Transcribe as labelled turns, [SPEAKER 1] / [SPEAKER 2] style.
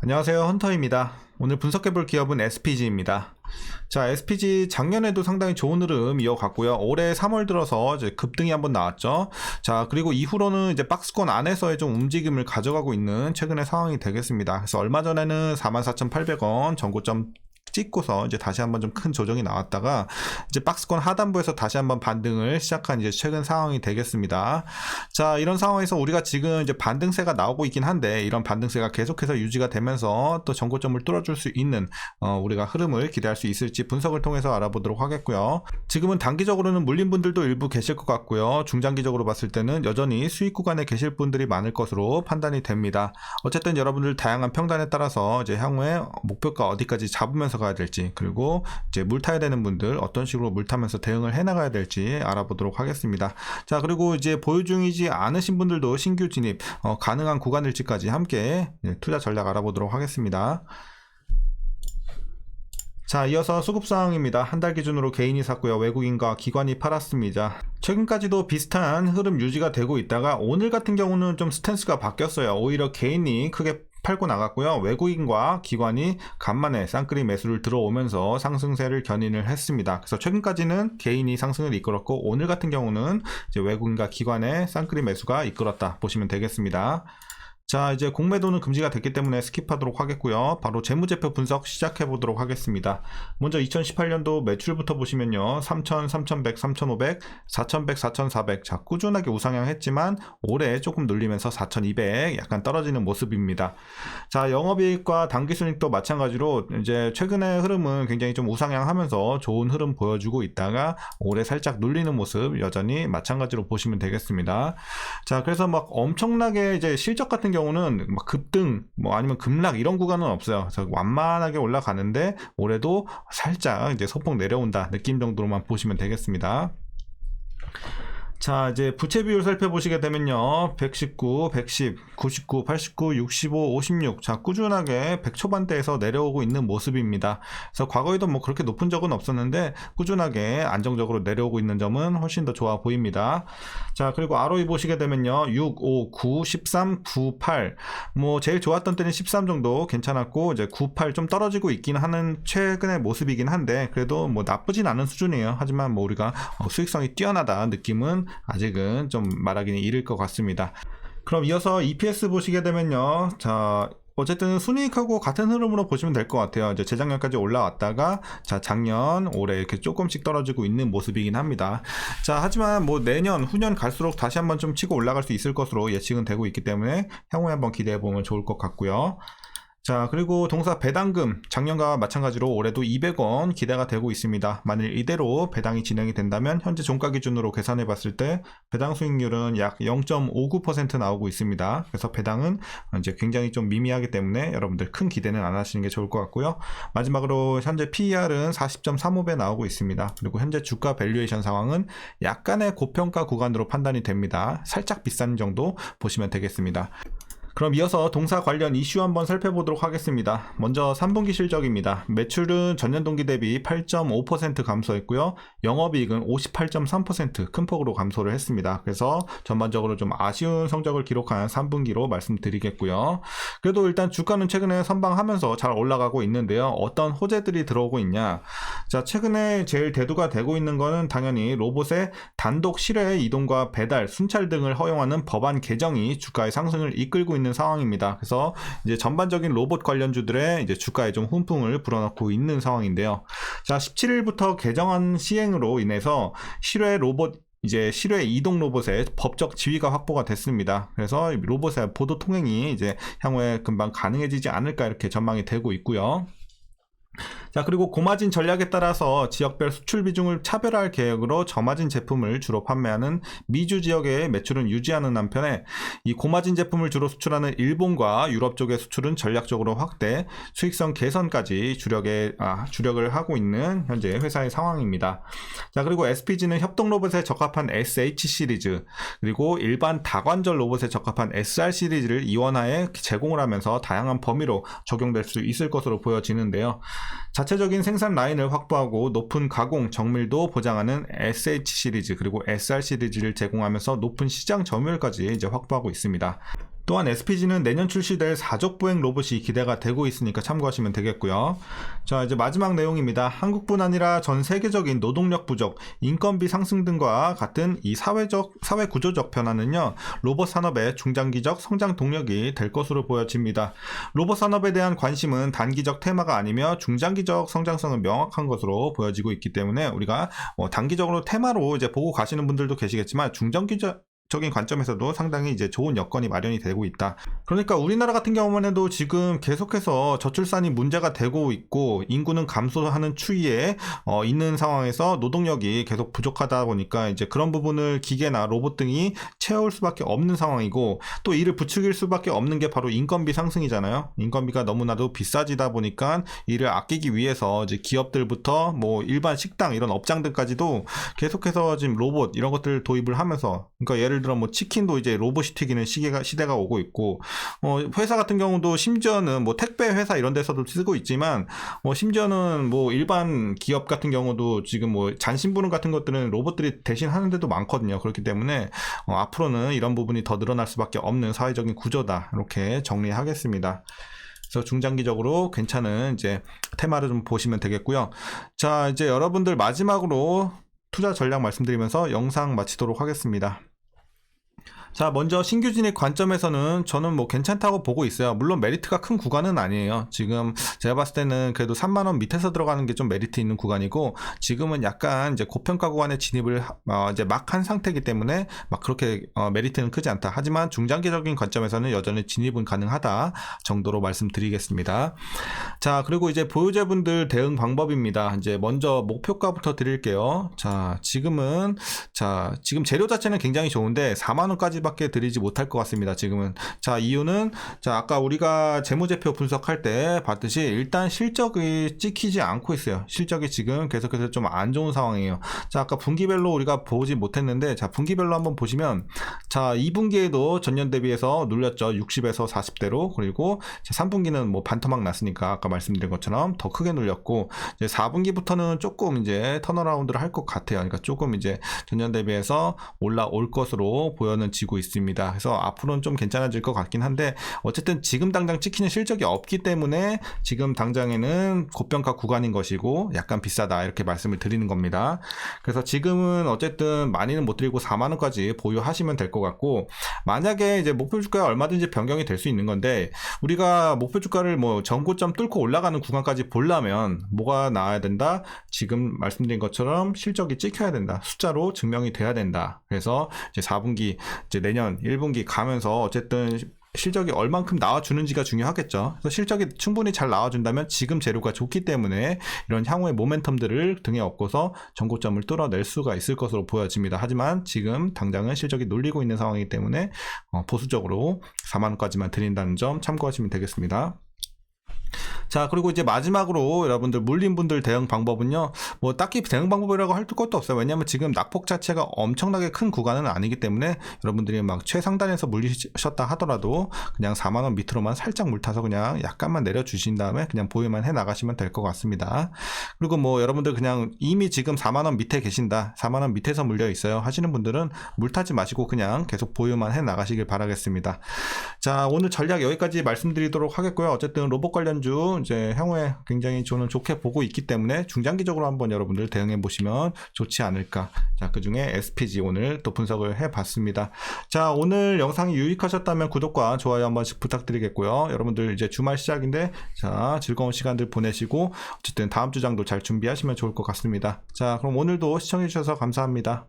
[SPEAKER 1] 안녕하세요, 헌터입니다. 오늘 분석해볼 기업은 SPG입니다. 자, SPG 작년에도 상당히 좋은 흐름 이어갔고요. 올해 3월 들어서 이제 급등이 한번 나왔죠. 자, 그리고 이후로는 이제 박스권 안에서의 좀 움직임을 가져가고 있는 최근의 상황이 되겠습니다. 그래서 얼마 전에는 44,800원 전고점 찍고서 이제 다시 한번 좀 큰 조정이 나왔다가 이제 박스권 하단부에서 다시 한번 반등을 시작한 이제 최근 상황이 되겠습니다. 자, 이런 상황에서 우리가 지금 이제 반등세가 나오고 있긴 한데 이런 반등세가 계속해서 유지가 되면서 또 전고점을 뚫어줄 수 있는 우리가 흐름을 기대할 수 있을지 분석을 통해서 알아보도록 하겠고요. 지금은 단기적으로는 물린 분들도 일부 계실 것 같고요. 중장기적으로 봤을 때는 여전히 수익 구간에 계실 분들이 많을 것으로 판단이 됩니다. 어쨌든 여러분들 다양한 평단에 따라서 이제 향후에 목표가 어디까지 잡으면서 가야 될지, 그리고 이제 물 타야 되는 분들 어떤 식으로 물 타면서 대응을 해 나가야 될지 알아보도록 하겠습니다. 자, 그리고 이제 보유 중이지 않으신 분들도 신규 진입 가능한 구간일지까지 함께 투자 전략 알아보도록 하겠습니다. 자, 이어서 수급상황입니다. 한 달 기준으로 개인이 샀고요. 외국인과 기관이 팔았습니다. 최근까지도 비슷한 흐름 유지가 되고 있다가 오늘 같은 경우는 좀 스탠스가 바뀌었어요. 오히려 개인이 크게 팔고 나갔고요. 외국인과 기관이 간만에 쌍끌이 매수를 들어오면서 상승세를 견인을 했습니다. 그래서 최근까지는 개인이 상승을 이끌었고 오늘 같은 경우는 이제 외국인과 기관의 쌍끌이 매수가 이끌었다 보시면 되겠습니다. 자, 이제 공매도는 금지가 됐기 때문에 스킵하도록 하겠고요. 바로 재무제표 분석 시작해 보도록 하겠습니다. 먼저 2018년도 매출부터 보시면요. 3,000, 3,100, 3,500, 4,100, 4,400. 자, 꾸준하게 우상향 했지만 올해 조금 눌리면서 4,200 약간 떨어지는 모습입니다. 자, 영업이익과 당기순이익도 마찬가지로 이제 최근의 흐름은 굉장히 좀 우상향하면서 좋은 흐름 보여주고 있다가 올해 살짝 눌리는 모습 여전히 마찬가지로 보시면 되겠습니다. 자, 그래서 막 엄청나게 이제 실적 같은 경우는 막 급등 아니면 급락 이런 구간은 없어요. 그래서 완만하게 올라가는데 올해도 살짝 이제 소폭 내려온다 느낌 정도로만 보시면 되겠습니다. 자, 이제 부채 비율 살펴보시게 되면요. 119, 110, 99, 89, 65, 56. 자, 꾸준하게 100 초반대에서 내려오고 있는 모습입니다. 그래서 과거에도 뭐 그렇게 높은 적은 없었는데 꾸준하게 안정적으로 내려오고 있는 점은 훨씬 더 좋아 보입니다. 자, 그리고 ROE 보시게 되면요. 6, 5, 9, 13, 9, 8. 뭐 제일 좋았던 때는 13 정도 괜찮았고 이제 9, 8 좀 떨어지고 있긴 하는 최근의 모습이긴 한데 그래도 뭐 나쁘진 않은 수준이에요. 하지만 뭐 우리가 수익성이 뛰어나다 느낌은 아직은 좀 말하기는 이를 것 같습니다. 그럼 이어서 EPS 보시게 되면요. 자, 어쨌든 순이익하고 같은 흐름으로 보시면 될 것 같아요. 이제 재작년까지 올라왔다가 자, 작년, 올해 이렇게 조금씩 떨어지고 있는 모습이긴 합니다. 자, 하지만 뭐 내년, 후년 갈수록 다시 한번 좀 치고 올라갈 수 있을 것으로 예측은 되고 있기 때문에 향후에 한번 기대해 보면 좋을 것 같고요. 자, 그리고 동사 배당금 작년과 마찬가지로 올해도 200원 기대가 되고 있습니다. 만일 이대로 배당이 진행이 된다면 현재 종가 기준으로 계산해 봤을 때 배당 수익률은 약 0.59% 나오고 있습니다. 그래서 배당은 이제 굉장히 좀 미미하기 때문에 여러분들 큰 기대는 안 하시는 게 좋을 것 같고요. 마지막으로 현재 PER은 40.35배 나오고 있습니다. 그리고 현재 주가 밸류에이션 상황은 약간의 고평가 구간으로 판단이 됩니다. 살짝 비싼 정도 보시면 되겠습니다. 그럼 이어서 동사 관련 이슈 한번 살펴보도록 하겠습니다. 먼저 3분기 실적입니다. 매출은 전년 동기 대비 8.5% 감소했고요. 영업이익은 58.3% 큰 폭으로 감소를 했습니다. 그래서 전반적으로 좀 아쉬운 성적을 기록한 3분기로 말씀드리겠고요. 그래도 일단 주가는 최근에 선방하면서 잘 올라가고 있는데요. 어떤 호재들이 들어오고 있냐. 자, 최근에 제일 대두가 되고 있는 거는 당연히 로봇의 단독 실외 이동과 배달, 순찰 등을 허용하는 법안 개정이 주가의 상승을 이끌고 있는 상황입니다. 그래서 이제 전반적인 로봇 관련주들의 이제 주가에 좀 훈풍을 불어넣고 있는 상황인데요. 자, 17일부터 개정안 시행으로 인해서 실외 로봇 이제 실외 이동 로봇의 법적 지위가 확보가 됐습니다. 그래서 로봇의 보도 통행이 이제 향후에 금방 가능해지지 않을까 이렇게 전망이 되고 있고요. 자, 그리고 고마진 전략에 따라서 지역별 수출 비중을 차별화할 계획으로 저마진 제품을 주로 판매하는 미주 지역의 매출은 유지하는 한편에 이 고마진 제품을 주로 수출하는 일본과 유럽 쪽의 수출은 전략적으로 확대, 수익성 개선까지 주력을 하고 있는 현재 회사의 상황입니다. 자, 그리고 SPG는 협동 로봇에 적합한 SH 시리즈, 그리고 일반 다관절 로봇에 적합한 SR 시리즈를 이원화해 제공을 하면서 다양한 범위로 적용될 수 있을 것으로 보여지는데요. 자체적인 생산 라인을 확보하고 높은 가공 정밀도 보장하는 SH 시리즈 그리고 SR 시리즈를 제공하면서 높은 시장 점유율까지 이제 확보하고 있습니다. 또한 SPG는 내년 출시될 사족보행 로봇이 기대가 되고 있으니까 참고하시면 되겠고요. 자, 이제 마지막 내용입니다. 한국뿐 아니라 전 세계적인 노동력 부족, 인건비 상승 등과 같은 이 사회 구조적 변화는요, 로봇 산업의 중장기적 성장 동력이 될 것으로 보여집니다. 로봇 산업에 대한 관심은 단기적 테마가 아니며 중장기적 성장성은 명확한 것으로 보여지고 있기 때문에 우리가 단기적으로 테마로 이제 보고 가시는 분들도 계시겠지만 중장기적 적인 관점에서도 상당히 이제 좋은 여건이 마련이 되고 있다. 그러니까 우리나라 같은 경우만 해도 지금 계속해서 저출산이 문제가 되고 있고 인구는 감소하는 추이에 있는 상황에서 노동력이 계속 부족하다 보니까 이제 그런 부분을 기계나 로봇 등이 채울 수밖에 없는 상황이고, 또 이를 부추길 수밖에 없는 게 바로 인건비 상승이잖아요. 인건비가 너무나도 비싸지다 보니까 이를 아끼기 위해서 이제 기업들부터 뭐 일반 식당 이런 업장들까지도 계속해서 지금 로봇 이런 것들을 도입을 하면서, 그러니까 예를 들어 뭐 치킨도 이제 로봇이 튀기는 시대가 오고 있고, 회사 같은 경우도 심지어는 뭐 택배 회사 이런 데서도 쓰고 있지만, 심지어는 뭐 일반 기업 같은 경우도 지금 뭐 잔심부름 같은 것들은 로봇들이 대신 하는 데도 많거든요. 그렇기 때문에 앞으로는 이런 부분이 더 늘어날 수밖에 없는 사회적인 구조다, 이렇게 정리하겠습니다. 그래서 중장기적으로 괜찮은 이제 테마를 좀 보시면 되겠고요. 자, 이제 여러분들 마지막으로 투자 전략 말씀드리면서 영상 마치도록 하겠습니다. 자, 먼저 신규 진입 관점에서는 저는 뭐 괜찮다고 보고 있어요. 물론 메리트가 큰 구간은 아니에요. 지금 제가 봤을 때는 그래도 3만원 밑에서 들어가는 게 좀 메리트 있는 구간이고, 지금은 약간 이제 고평가 구간에 진입을 이제 막 한 상태이기 때문에 막 그렇게 메리트는 크지 않다. 하지만 중장기적인 관점에서는 여전히 진입은 가능하다 정도로 말씀드리겠습니다. 자, 그리고 이제 보유자분들 대응 방법입니다. 이제 먼저 목표가부터 드릴게요. 자, 지금 재료 자체는 굉장히 좋은데 4만원까지 밖에 드리지 못할 것 같습니다. 지금은. 자, 이유는 아까 우리가 재무제표 분석할 때 봤듯이 일단 실적이 찍히지 않고 있어요. 실적이 지금 계속해서 좀 안 좋은 상황이에요. 자, 아까 분기별로 우리가 보지 못했는데, 자, 분기별로 한번 보시면, 자, 2분기에도 전년 대비해서 눌렸죠. 60에서 40대로. 그리고 3분기는 뭐 반토막 났으니까 아까 말씀드린 것처럼 더 크게 눌렸고, 이제 4분기부터는 조금 이제 턴어라운드를 할 것 같아요. 그러니까 조금 이제 전년 대비해서 올라올 것으로 보여지고 있습니다. 그래서 앞으로는 좀 괜찮아질 것 같긴 한데, 어쨌든 지금 당장 찍히는 실적이 없기 때문에 지금 당장에는 고평가 구간인 것이고 약간 비싸다, 이렇게 말씀을 드리는 겁니다. 그래서 지금은 어쨌든 많이는 못 드리고 4만원까지 보유하시면 될 것 같고, 만약에 이제 목표 주가가 얼마든지 변경이 될 수 있는 건데, 우리가 목표 주가를 뭐 전고점 뚫고 올라가는 구간까지 보려면 뭐가 나와야 된다? 지금 말씀드린 것처럼 실적이 찍혀야 된다. 숫자로 증명이 돼야 된다. 그래서 이제 4분기 이제 내년 1분기 가면서 어쨌든 실적이 얼만큼 나와주는지가 중요하겠죠. 그래서 실적이 충분히 잘 나와준다면 지금 재료가 좋기 때문에 이런 향후의 모멘텀들을 등에 업고서 전고점을 뚫어낼 수가 있을 것으로 보여집니다. 하지만 지금 당장은 실적이 눌리고 있는 상황이기 때문에 보수적으로 4만원까지만 드린다는 점 참고하시면 되겠습니다. 자, 그리고 이제 마지막으로 여러분들 물린 분들 대응 방법은요, 뭐 딱히 대응 방법이라고 할 것도 없어요. 왜냐하면 지금 낙폭 자체가 엄청나게 큰 구간은 아니기 때문에 여러분들이 막 최상단에서 물리셨다 하더라도 그냥 4만원 밑으로만 살짝 물타서 그냥 약간만 내려주신 다음에 그냥 보유만 해 나가시면 될 것 같습니다. 그리고 뭐 여러분들 그냥 이미 지금 4만원 밑에 계신다, 4만원 밑에서 물려 있어요 하시는 분들은 물타지 마시고 그냥 계속 보유만 해 나가시길 바라겠습니다. 자, 오늘 전략 여기까지 말씀드리도록 하겠고요. 어쨌든 로봇 관련주 이제 향후에 굉장히 저는 좋게 보고 있기 때문에 중장기적으로 한번 여러분들 대응해 보시면 좋지 않을까. 자, 그 중에 SPG 오늘 또 분석을 해 봤습니다. 자, 오늘 영상이 유익하셨다면 구독과 좋아요 한 번씩 부탁드리겠고요. 여러분들 이제 주말 시작인데, 자, 즐거운 시간들 보내시고 어쨌든 다음 주장도 잘 준비하시면 좋을 것 같습니다. 자, 그럼 오늘도 시청해 주셔서 감사합니다.